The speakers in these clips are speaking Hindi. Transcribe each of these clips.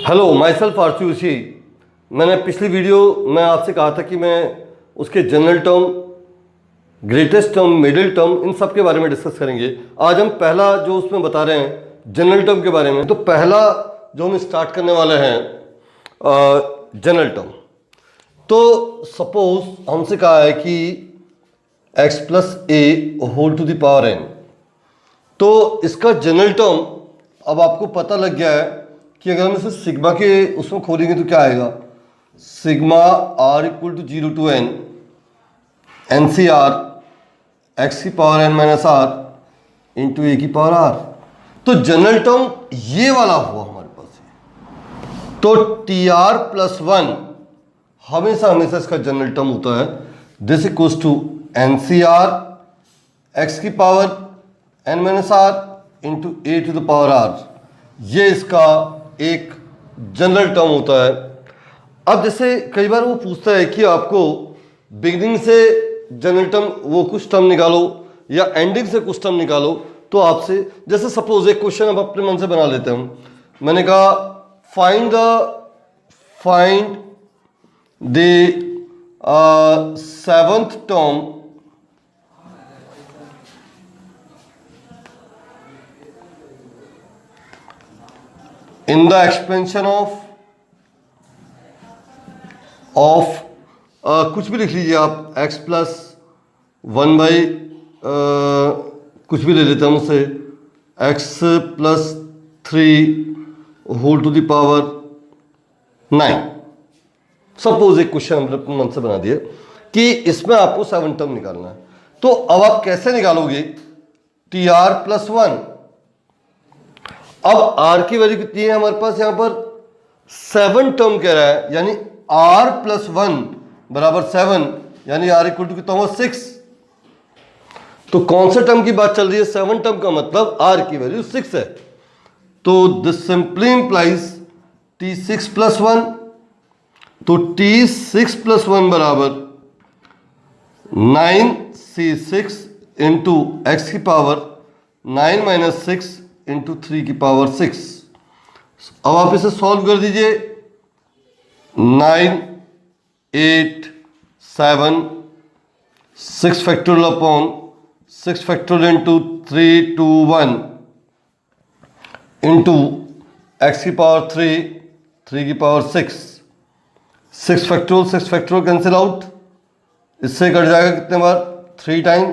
हेलो, माई सेल्फ आरती उसी। मैंने पिछली वीडियो में आपसे कहा था कि मैं उसके general term, greatest term, middle term, इन सब के बारे में डिस्कस करेंगे। आज हम पहला जो उसमें बता रहे हैं जनरल टर्म के बारे में। तो पहला जो हम स्टार्ट करने वाले हैं जनरल टर्म। तो सपोज हमसे कहा है कि x plus a whole to the power n। तो इसका जनरल टर्म अब आपको पता लग गया है कि अगर हम इसे सिग्मा के उसमें खोलेंगे तो क्या आएगा। Sigma r equal to 0 to n N C are x की power n minus R into A की पावर r। तो जनरल टर्म ये वाला हुआ हमारे पास। तो टी आर प्लस वन हमेशा हमेशा इसका जनरल टर्म होता है। This equals to N C are x की power n minus R into A to the power r। ये इसका एक जनरल टर्म होता है। अब जैसे कई बार वो पूछता है कि आपको बिगिनिंग से जनरल टर्म वो कुछ टर्म निकालो या एंडिंग से कुछ टर्म निकालो, तो आपसे जैसे सपोज एक क्वेश्चन अब अपने मन से बना लेते हैं। मैंने कहा find the seventh term in the expansion of कुछ भी लिख लीजिए आप, x प्लस वन बाई कुछ भी ले लेते हैं उसे, x plus 3 whole to the power 9। Suppose एक क्वेश्चन हमने अपने मन से बना दिया कि इसमें आपको 7 टर्म निकालना है। तो अब आप कैसे निकालोगे? T R plus one. अब r की वैल्यू कितनी है हमारे पास? यहां पर 7 टर्म कह रहा है, यानी r प्लस वन बराबर 7, यानी r इक्वल टू कितना हुआ 6। तो कौन से टर्म की बात चल रही है? 7 टर्म का मतलब r की वैल्यू 6 है। तो this simply implies t6 plus one. तो t6 प्लस वन बराबर 9c6 इंटू एक्स की पावर 9 माइनस 6 इंटू 3 की पावर 6। अब आप इसे सॉल्व कर दीजिए। 9 8 7 6 factorial upon 6 factorial into 3 2 1 into X की पावर 3 की पावर 6 फैक्टोरियल कैंसिल आउट। इससे कट जाएगा कितने बार? 3 टाइम।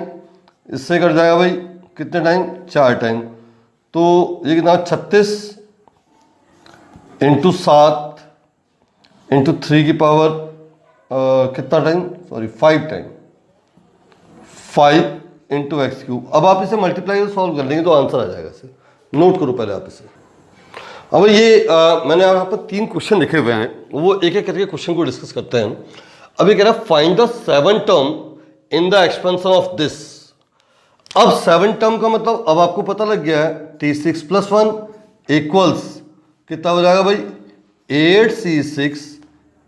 इससे कट जाएगा भाई कितने टाइम? 4 टाइम। तो ये कितना? 36 इंटू 7 इंटू 3 की पावर कितना time? Sorry 5 time. 5 into x cube. अब आप इसे मल्टीप्लाई सॉल्व कर लेंगे तो आंसर आ जाएगा। इसे नोट करो पहले आप इसे। अब ये मैंने यहाँ पर 3 क्वेश्चन लिखे हुए हैं, वो एक एक करके क्वेश्चन को डिस्कस करते हैं। अब ये कह रहा है find the 7 term in the expansion of this. अब 7 टर्म का मतलब अब आपको पता लग गया है। t6 प्लस वन इक्वल्स कितना हो जाएगा भाई? 8c6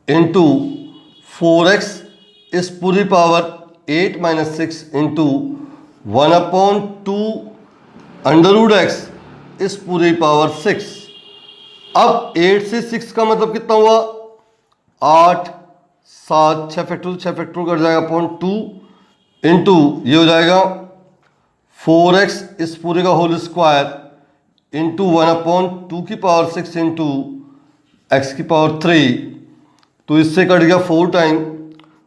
इंटू 4x इस पूरी power 8 minus 6 into 1/2 under root x इस पूरी पावर 6। अब 8 से 6 का मतलब कितना हुआ? 8 7 6 फैक्टोरियल कर जाएगा अपॉन 2 इंटू ये हो जाएगा 4x इस पूरे का होल स्क्वायर इंटू 1/2 की पावर 6 इंटू एक्स की पावर 3। तो इससे कट गया 4 टाइम।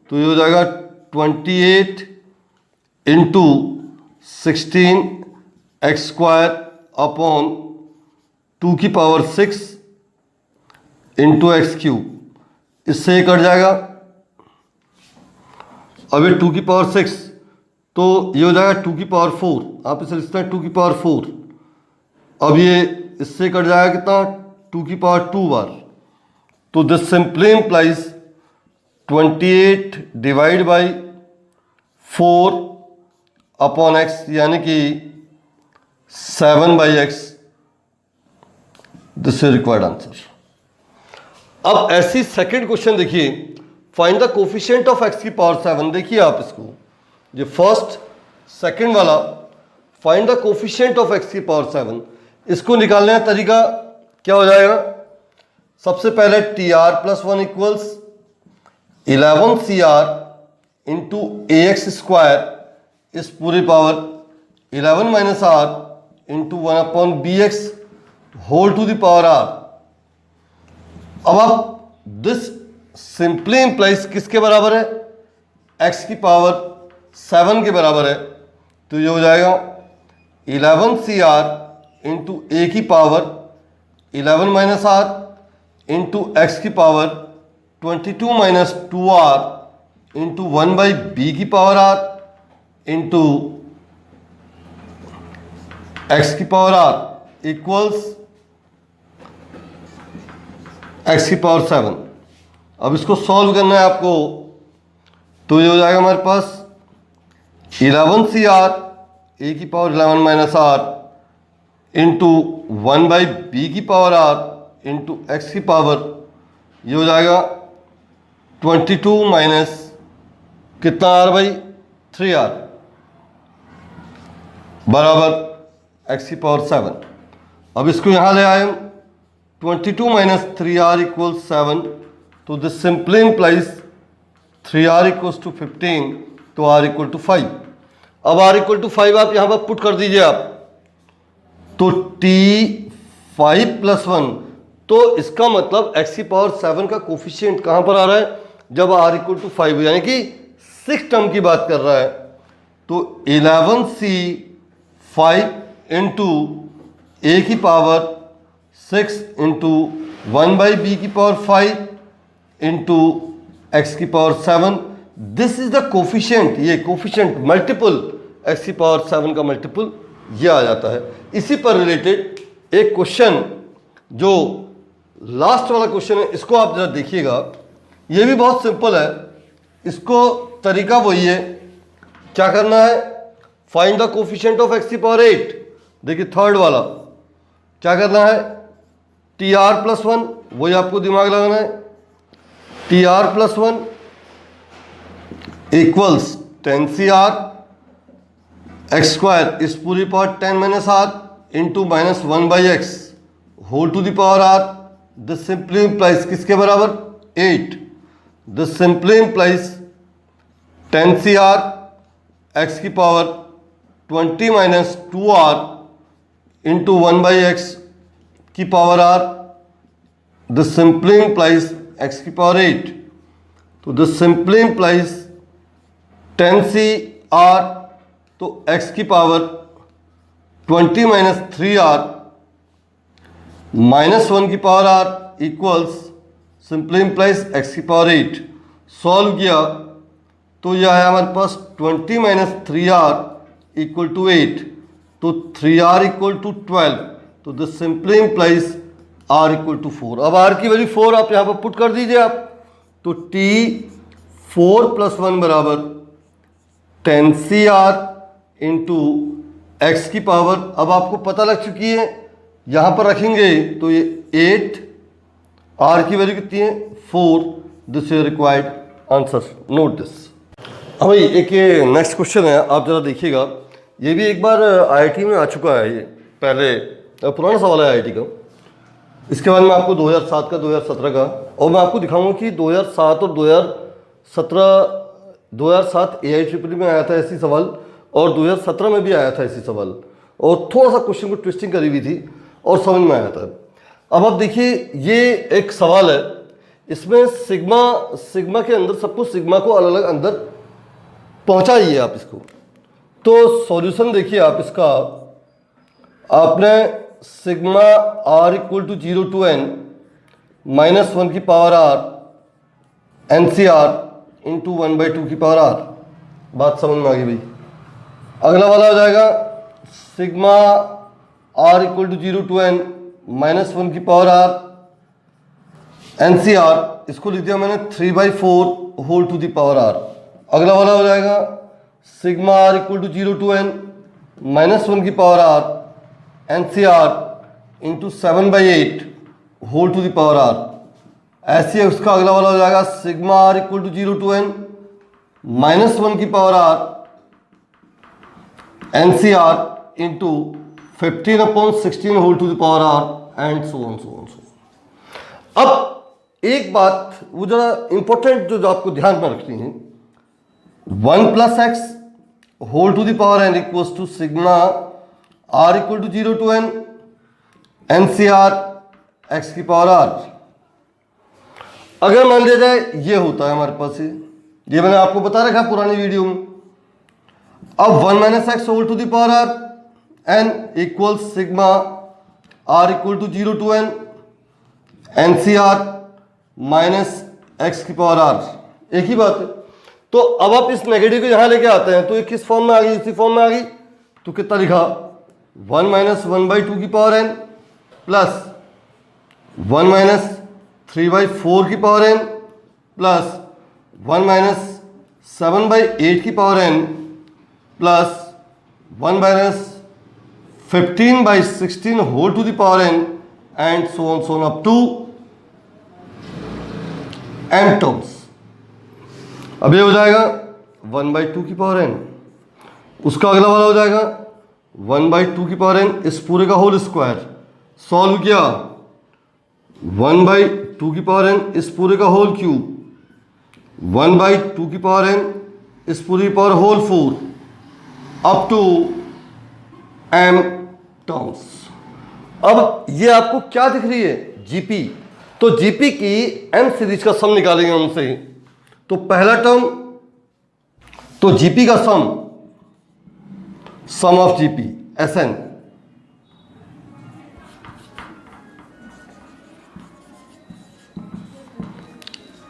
तो ये हो जाएगा 28 इंटू 16 एक्स स्क्वायर अपॉन 2 की पावर 6 इंटू एक्स क्यूब। इससे कट जाएगा। अब ये 2 की पावर 6, तो ये हो जाएगा 2 की पावर 4। आप इसे लिखते हैं 2 की पावर 4। अब ये इससे कट जाएगा कितना? 2 की पावर 2 बार। तो this simply implies 28 divide by 4 upon x, यानी कि 7 by x. This is required answer. अब ऐसी सेकंड क्वेश्चन देखिए, find the coefficient of x की पावर 7। देखिए आप इसको, ये फर्स्ट सेकंड वाला find the coefficient of x की पावर 7, इसको निकालने का तरीका क्या हो जाएगा? सबसे पहले TR+1 equals 11CR into AX² इस पूरी power 11 minus R into 1/BX whole to the power R। अब आप दिस सिंपली इंप्लाइज किसके बराबर है? x की पावर 7 के बराबर है। तो ये हो जाएगा 11CR इंटू ए की power 11 minus R into X की power 22 minus 2R into 1/b की पावर R इंटू एक्स की पावर R इक्वल्स एक्स की पावर 7। अब इसको सॉल्व करना है आपको, तो ये हो जाएगा हमारे पास 11CR ए की power 11 minus R into 1/b की पावर R इंटू एक्स की पावर, ये हो जाएगा 22 माइनस कितना R/3R बराबर एक्स की पावर 7। अब इसको यहाँ ले आए हम 22 माइनस 3R इक्वल्स 7। तो this simply implies 3R equals to 15, तो R इक्वल टू 5। अब R इक्वल टू 5 आप यहाँ पर पुट कर दीजिए आप, तो T5+1, तो इसका मतलब x की पावर 7 का कोफिशिएंट कहाँ पर आ रहा है? जब R इक्वल टू 5 यानी कि 6 टर्म की बात कर रहा है। तो 11C5 इंटू ए की पावर 6 इंटू 1/b की पावर 5 इंटू एक्स की power 7, this is the coefficient. ये कोफिशिएंट मल्टीपल एक्स की पावर 7 का मल्टीपल ये आ जाता है। इसी पर रिलेटेड एक क्वेश्चन जो लास्ट वाला क्वेश्चन है, इसको आप जरा देखिएगा। ये भी बहुत सिंपल है, इसको तरीका वही है। क्या करना है? Find the coefficient of x की पावर 8। देखिए थर्ड वाला क्या करना है? TR+1, वही आपको दिमाग लगाना है। TR+1 इक्वल्स 10CR x² इस पूरी power 10 minus R into minus 1/x whole to the power R। This simply implies किसके बराबर? 8। This simply implies 10CR x की power 20 minus 2R into 1/x की power R। This simply implies x की पावर 8। तो दिस सिंपली इंप्लाइज 10CR, तो x की पावर 20 माइनस 3R माइनस 1 की power R equals simply implies x की पावर 8। सॉल्व किया तो यह है हमारे पास 20 माइनस 3R इक्वल टू 8, तो 3R इक्वल टू 12। तो this simply implies R equal to 4। अब R की वैल्यू 4 आप यहाँ पर पुट कर दीजिए आप, तो T4+1 बराबर 10CR इंटू एक्स की पावर, अब आपको पता लग चुकी है, यहाँ पर रखेंगे तो ये 8, R की वैल्यू कितनी है? 4। This is required answer, note this. अब भाई एक ये नेक्स्ट क्वेश्चन है, आप जरा देखिएगा। ये भी एक बार IIT में आ चुका है, ये पहले पुराना सवाल है IIT का। इसके बाद में आपको 2007 का 2017 का, और मैं आपको दिखाऊंगा कि 2007 और 2007 AIEEE में आया था ऐसी सवाल, और 2017 में भी आया था ऐसी सवाल, और थोड़ा सा क्वेश्चन को ट्विस्टिंग करी हुई थी और समझ में आया था। अब आप देखिए, ये एक सवाल है, इसमें सिग्मा के अंदर सब कुछ सिग्मा को अलग अलग अंदर पहुंचाइए आप इसको। तो सॉल्यूशन देखिए आप इसका, आपने sigma R equal to 0 to n minus 1 की पावर R NCR इंटू 1/2 की पावर R। बात समझ में आ गई भाई। अगला वाला हो जाएगा sigma R equal to 0 to n minus 1 की पावर R NCR, इसको लिख दिया मैंने 3/4 whole to the power R। अगला वाला हो जाएगा sigma R equal to 0 to n minus 1 की power R NCR into 7/8 whole to the power R। ऐसे ही उसका अगला वाला हो जाएगा sigma R equal to 0 to n minus 1 की power R NCR into 15/16 whole to the power R and so on. अब एक बात वो जरा इंपॉर्टेंट जो आपको ध्यान में रखनी है, 1 plus x whole to the power n equals to sigma r equal to 0 to n n C are x की पावर आर। अगर मान लिया जाए ये होता है हमारे पास, ये मैंने आपको बता रखा पुरानी वीडियो में। अब 1 minus x whole to the power r n equal sigma r equal to 0 to n n C r minus x की पावर आर, एक ही बात है। तो अब आप इस नेगेटिव को यहां लेके आते हैं तो ये किस फॉर्म में आ गई, इसी फॉर्म में आ गई। तो कितना लिखा, 1 माइनस 1/2 की पावर एन प्लस 1 माइनस 3/4 की पावर एन प्लस 1 माइनस 7/8 की power n plus 1 minus 15/16 whole to the power n and so on up to m terms. अब ये हो जाएगा 1/2 की पावर एन, उसका अगला वाला हो जाएगा 1/2 की पावर एन इस पूरे का होल स्क्वायर। सॉल्व किया 1/2 की पावर एन इस पूरे का होल क्यूब, 1/2 की पावर एन इस पूरी power whole 4 up to m terms. अब ये आपको क्या दिख रही है, जीपी। तो जीपी की m सीरीज का सम निकालेंगे उनसे। तो पहला टर्म, तो जीपी का सम ऑफ जीपी Sn,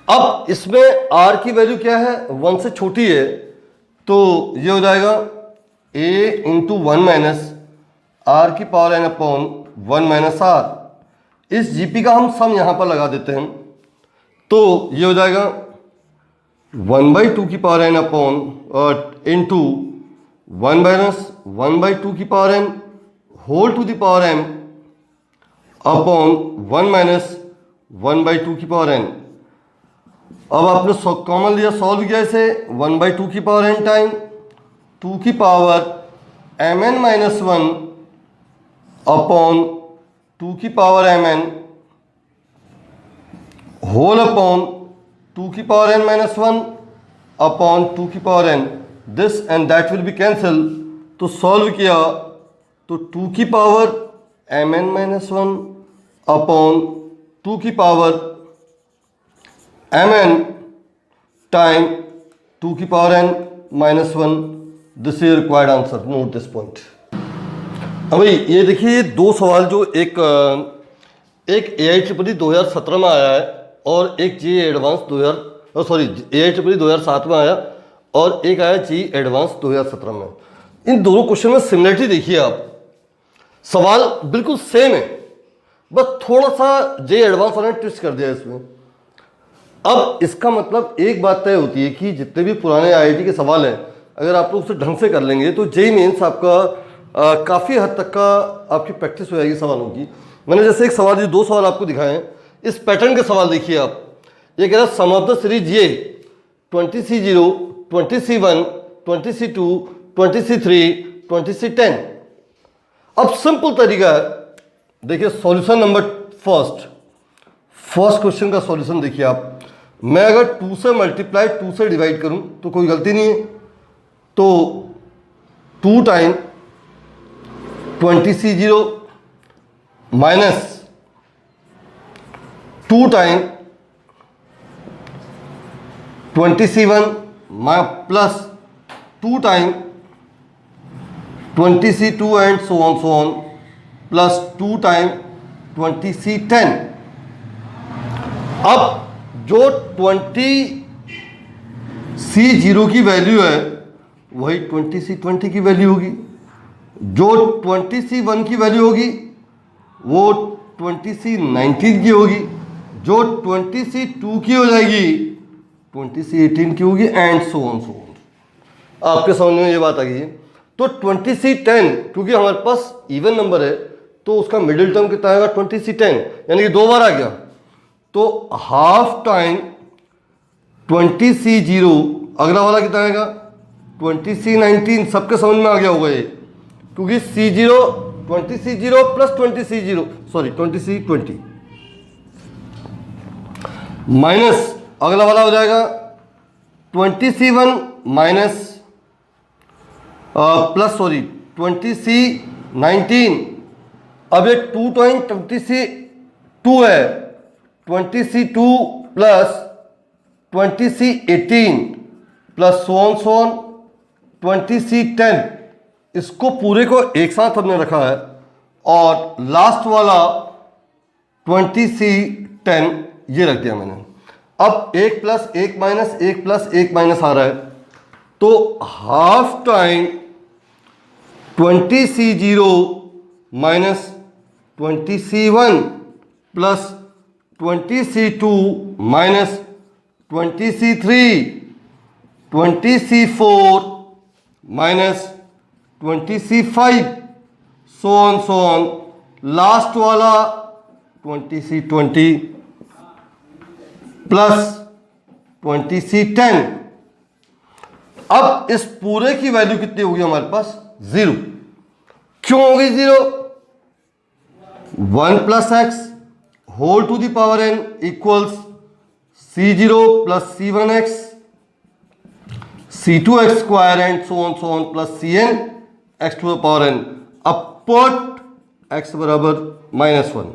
अब इसमें r की वैल्यू क्या है, 1 से छोटी है, तो ये हो जाएगा a इंटू 1 माइनस आर की power n upon 1 minus r. इस जीपी का हम सम यहां पर लगा देते हैं, तो ये हो जाएगा 1/2 की power n upon into 1 minus 1/2 की power n whole to the power m upon 1 minus 1/2 की पावर n। अब आपने कॉमन लिया, सॉल्व किया इसे, 1/2 की पावर n टाइम 2 की पावर mn माइनस 1 अपॉन 2 की पावर mn होल अपॉन 2 की पावर n माइनस 1 अपॉन 2 की power n। This and that will be cancel. तो सॉल्व किया तो 2 की पावर mn माइनस 1 अपॉन 2 की पावर mn टाइम 2 की power n minus 1। This is required answer, note this point. अभी ये देखिए दो सवाल जो एक AIEEE 2017 में आया है और एक जी एडवांस 2007 में आया और एक आया जी एडवांस 2017 में। इन दोनों क्वेश्चन में सिमिलरिटी देखिए आप, सवाल बिल्कुल सेम है, बस थोड़ा सा जे एडवांस वाले ने ट्विस्ट कर दिया इसमें। अब इसका मतलब एक बात तय होती है कि जितने भी पुराने IIT के सवाल हैं अगर आप लोग उसे ढंग से कर लेंगे तो जेईई मेंस आपका काफ़ी हद तक का आपकी प्रैक्टिस हो जाएगी सवालों की। मैंने जैसे एक सवाल, ये दो सवाल आपको दिखाए हैं, इस पैटर्न के सवाल देखिए आप। ये कह रहा है सम ऑफ द सीरीज ये 20C0, 20C1, 20C2, 20C3, 20C10। अब सिंपल तरीका है, देखिए सॉल्यूशन नंबर फर्स्ट क्वेश्चन का सॉल्यूशन देखिए आप। मैं अगर 2 से मल्टीप्लाई 2 से डिवाइड करूं तो कोई गलती नहीं है। तो 2 time 20C0 minus 2 time 20C1 plus 2 time 20C2 and so on plus 2 time 20C10। अब जो 20C0 की वैल्यू है वही 20C20 की वैल्यू होगी, जो 20C1 की वैल्यू होगी वो 20C19 की होगी, जो 20C2 की हो जाएगी 20C18 की होगी एंड सो ऑन। आपके समझ में ये बात आ गई है। तो 20C10 क्योंकि हमारे पास इवन नंबर है तो उसका मिडिल टर्म कितना आएगा 20C10, यानी कि 2 बार आ गया। तो हाफ टाइम 20C0, अगला वाला कितना आएगा 20C19। सबके समझ में आ गया होगा ये, क्योंकि C0 20C0 plus 20C0 sorry 20C20। Minus अगला वाला हो जाएगा 20C1 माइनस प्लस 20C19। अब ये 2 टाइम 20C2 है, 20C2 plus 20C18 plus so on 20C10। इसको पूरे को एक साथ हमने रखा है और लास्ट वाला 20C10 ये रख दिया मैंने। अब 1 प्लस 1 माइनस 1 प्लस 1 माइनस आ रहा है, तो half time 20C0 minus 20C1 plus 20C2 minus 20C3 20C4 minus 20C5 सोन लास्ट वाला 20C20 प्लस 20C10। अब इस पूरे की वैल्यू कितनी होगी हमारे पास? 0। क्यों होगी 0? 1 plus x whole to the power n equals C0 plus C1x C2x square and so on plus Cn x to the power n। अब पुट x बराबर -1,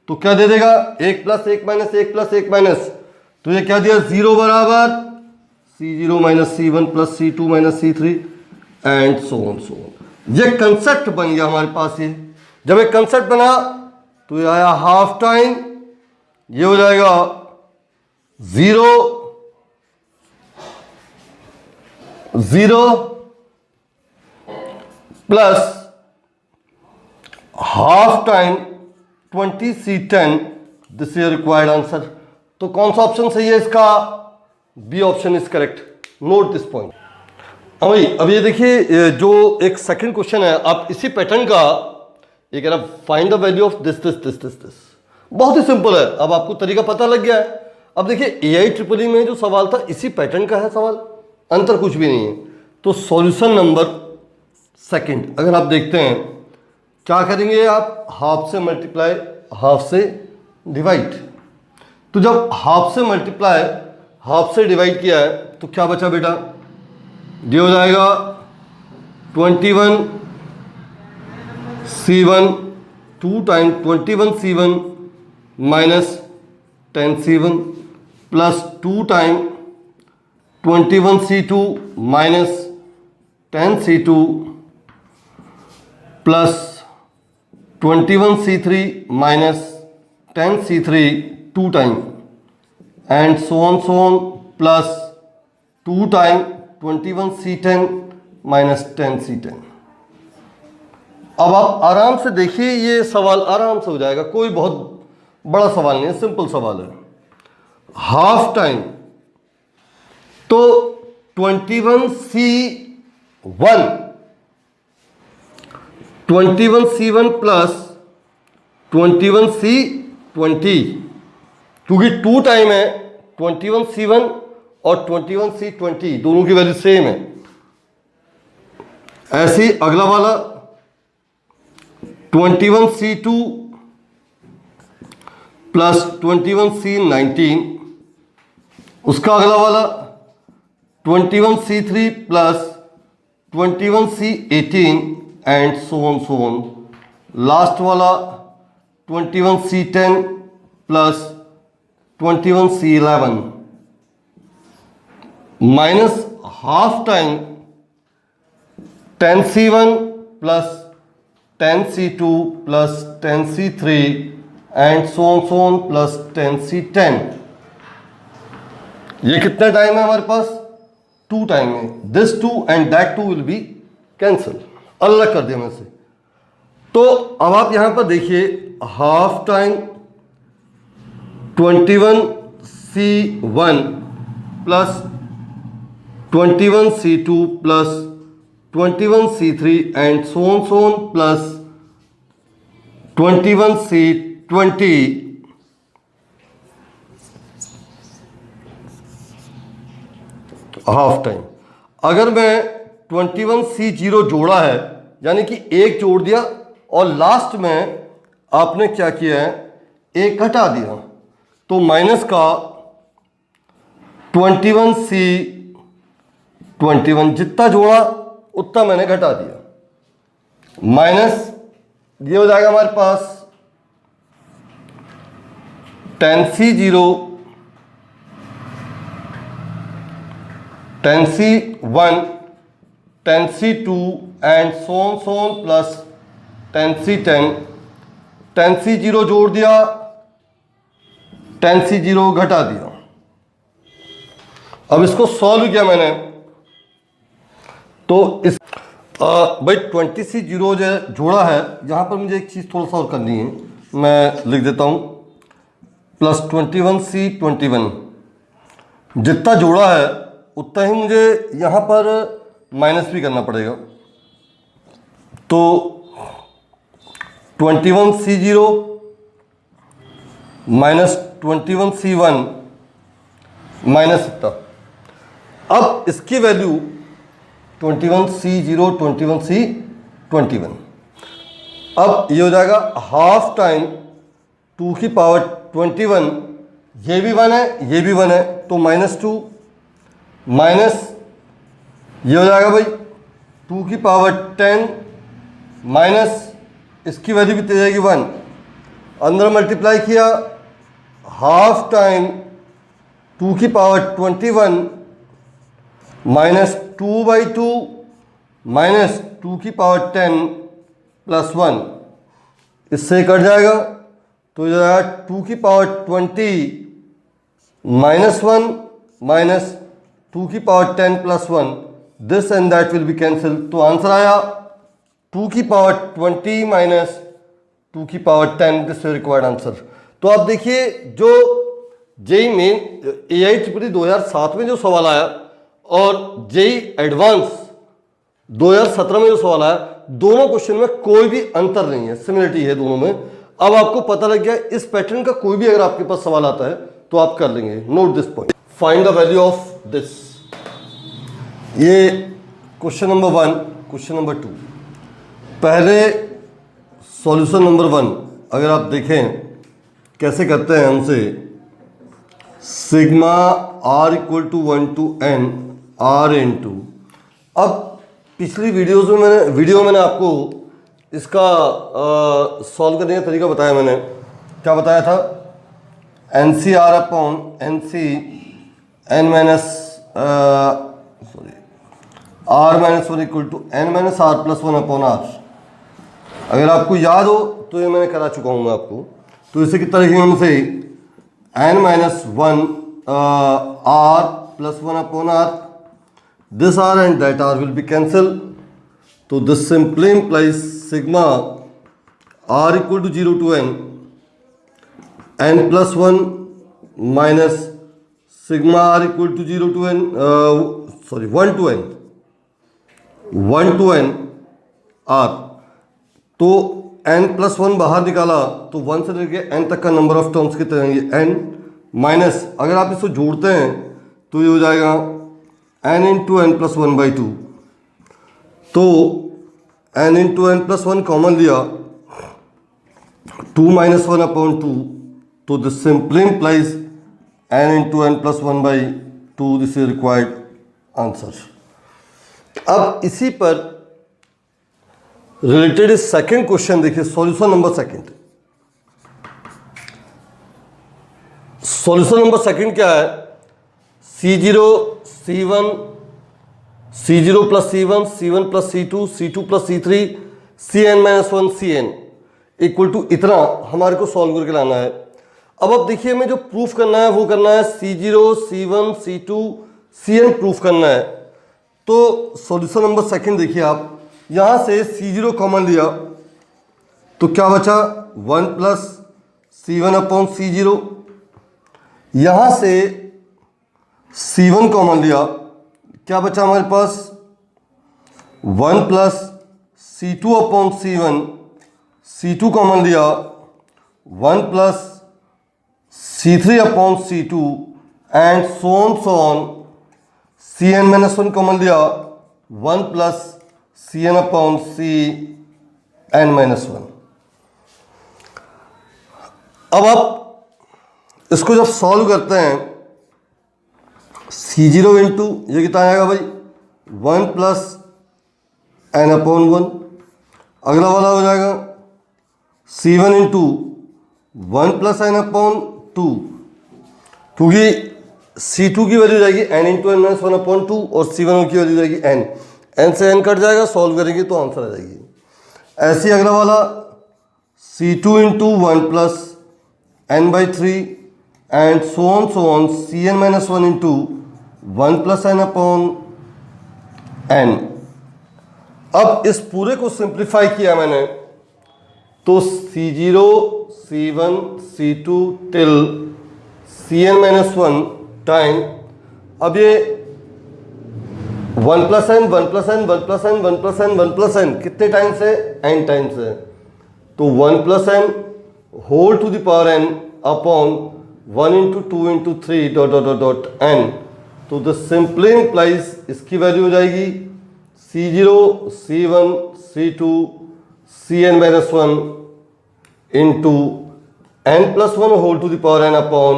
तो क्या दे देगा? 1 प्लस 1 माइनस 1 प्लस 1 माइनस, तो ये क्या दिया? 0 बराबर C0 minus C1 plus C2 minus C3 and so on. ये कंसेप्ट बन गया हमारे पास। ये जब एक कंसेप्ट बना तो ये आया हाफ टाइम, ये हो जाएगा 0 plus half time 20C10। This is required answer. तो कौन सा ऑप्शन सही है इसका? B option is correct. Note this point. अब ये देखिए, जो एक सेकंड क्वेश्चन है, आप इसी पैटर्न का ये कह रहा find the value of this this this this this. बहुत ही सिंपल है, अब आपको तरीका पता लग गया है। अब देखिए AI में जो सवाल था इसी पैटर्न का है सवाल, अंतर कुछ भी नहीं है। तो सॉल्यूशन नंबर सेकंड अगर आप देखते हैं, क्या करेंगे आप? हाफ से मल्टीप्लाई, हाफ से डिवाइड। तो जब हाफ से मल्टीप्लाई, हाफ से डिवाइड किया है तो क्या बचा बेटा? ये हो जाएगा 21C1 2 time 21C1 minus 10C1 plus 2 time 21C2 minus 10C2 plus 21C3 minus 10C3 2 time and so on plus 2 time 21C10 minus 10C10। अब आप आराम से देखिए, ये सवाल आराम से हो जाएगा, कोई बहुत बड़ा सवाल नहीं है, सिंपल सवाल है। हाफ टाइम तो 21C1 प्लस 21C20, क्योंकि 2 टाइम है 21C1 और 21C20 दोनों की वैल्यू सेम है। ऐसे ही अगला वाला 21C2 प्लस 21C19, उसका अगला वाला 21C3 plus 21C18 and so on. Last वाला 21C10 plus 21C11 minus half time 10C1 plus 10C2 plus 10C3 and so on plus 10C10। ये कितना टाइम है हमारे पास? 2 टाइम है। This 2 and that 2 will be cancel, अलग कर दिया मैं से। तो अब आप यहां पर देखिए, half time 21C1 plus 21C2 plus 21C3 and so on plus 21C20 half time. अगर मैं 21C0 जोड़ा है, यानी कि एक जोड़ दिया और लास्ट में आपने क्या किया है? एक घटा दिया, तो माइनस का 21C 21 जितना जोड़ा उतना मैंने घटा दिया, माइनस ये हो जाएगा हमारे पास 10C0 10C1 10C2 and Son plus 10C10 10C0 जोड़ दिया, 10C0 घटा दिया। अब इसको सॉल्व किया मैंने तो इस भाई 20C0 जो जोड़ा है, यहाँ पर मुझे एक चीज़ थोड़ा सा और करनी है, मैं लिख देता हूँ प्लस 21C 21 जितना जोड़ा है उतना ही मुझे यहाँ पर माइनस भी करना पड़ेगा। तो 21C0 माइनस 21C1 माइनस इतना। अब इसकी वैल्यू 21C0 21C21, अब ये हो जाएगा हाफ टाइम 2 की पावर 21, ये भी 1 है ये भी 1 है तो -2 माइनस ये हो जाएगा भाई 2 की पावर 10 माइनस इसकी वैल्यू कितनी जाएगी 1, अंदर मल्टीप्लाई किया हाफ टाइम 2 की पावर 21 माइनस 2/2 माइनस 2 की पावर 10 प्लस 1, इससे कट जाएगा तो ये जाएगा 2 की पावर 20 माइनस 1 माइनस 2 की power 10 plus 1, this and that will be cancel. तो आंसर आया 2 की पावर 20 माइनस 2 की power 10, this is required answer. तो आप देखिए जो जेई मेन AIEEE 2007 में जो सवाल आया और जेई एडवांस 2017 में जो सवाल आया, दोनों क्वेश्चन में कोई भी अंतर नहीं है, सिमिलरिटी है दोनों में। अब आपको पता लग गया इस पैटर्न का कोई भी अगर आपके पास सवाल आता है तो आप कर लेंगे। Note this point, find the value of this, ये क्वेश्चन नंबर 1। क्वेश्चन नंबर 2, पहले सॉल्यूशन नंबर 1 अगर आप देखें कैसे करते हैं हमसे, sigma r equal to 1 to n r into, अब पिछली वीडियो मैंने आपको इसका सॉल्व करने का तरीका बताया। मैंने क्या बताया था, NCR upon NC n minus r-1 equal to n minus r plus 1 upon r। अगर आपको याद हो तो ये मैंने करा चुका हूँ मैं आपको। तो इसे कितना लिखेंगे हमसे, n minus 1 r plus 1 upon r, this r and that r will be cancelled, तो this simply implies sigma r equal to 0 to n plus 1 minus sigma r equal to 0 to n 1 to n r। तो n प्लस 1 बाहर निकाला तो 1 से लेके n तक का नंबर ऑफ टर्म्स कितने रहेंगे, n माइनस, अगर आप इसको जोड़ते हैं तो ये हो जाएगा n इंटू n प्लस 1/2। तो n into n plus 1 common लिया, 2 माइनस 1 अपॉन 2, तो this simply implies n into n plus 1/2, this is required answer. अब इसी पर रिलेटेड सेकंड क्वेश्चन देखिए, solution number second. Solution number second क्या है, C0 C1 C0 plus C1 C1 plus C2 C2 plus C3 Cn minus 1 Cn equal to इतना हमारे को सॉल्व करके लाना है। अब देखिए हमें जो प्रूफ करना है वो करना है C0 C1 C2 Cn proof करना है। तो सॉल्यूशन नंबर सेकंड देखिए, आप यहां से C0 कॉमन लिया तो क्या बचा, 1 प्लस C1 अपॉन C0, यहां से C1 कॉमन लिया, क्या बचा हमारे पास, 1 plus C2 upon C1, C2 common लिया, 1 plus C3 upon C2 and so on Cn minus 1 common लिया, 1 plus Cn upon Cn minus 1। अब आप इसको जब सॉल्व करते हैं C0 इंटू ये कितना आएगा भाई 1 प्लस n अपॉन 1। अगला वाला हो जाएगा C1 into 1 plus n upon 2, क्योंकि C2 की वैल्यू जाएगी n into n minus 1 upon 2 और C1 की वैल्यू जाएगी n से n कट जाएगा, सॉल्व करेंगे तो आंसर आ जाएगी। ऐसे ही अगला वाला C2 into 1 plus n by 3 and so on Cn minus 1 into 1 plus n upon n। अब इस पूरे को सिंप्लीफाई किया मैंने तो C0, C1, C2 till Cn minus 1 time, अब ये 1 plus n 1 plus n 1 plus n 1 plus n 1 plus n कितने टाइम्स है, n टाइम्स है, तो 1 plus n whole to the power n upon 1 into 2 into 3 dot dot dot n। तो द सिंपली इंप्लाइज इसकी वैल्यू हो जाएगी C0, C1, C2, Cn minus 1 into n plus 1 whole to the power n upon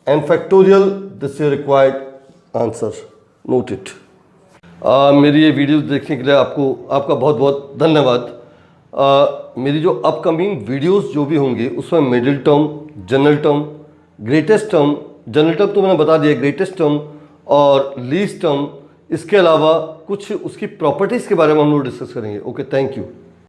n factorial. This is required answer, note it. मेरी ये वीडियो देखने के लिए आपका बहुत बहुत धन्यवाद। मेरी जो अपकमिंग वीडियोस जो भी होंगे उसमें middle term, general term, greatest term, general term तो मैंने बता दिया, ग्रेटेस्ट टर्म और लीस्ट टर्म, इसके अलावा कुछ उसकी प्रॉपर्टीज़ के बारे में हम लोग डिस्कस करेंगे। Okay, thank you.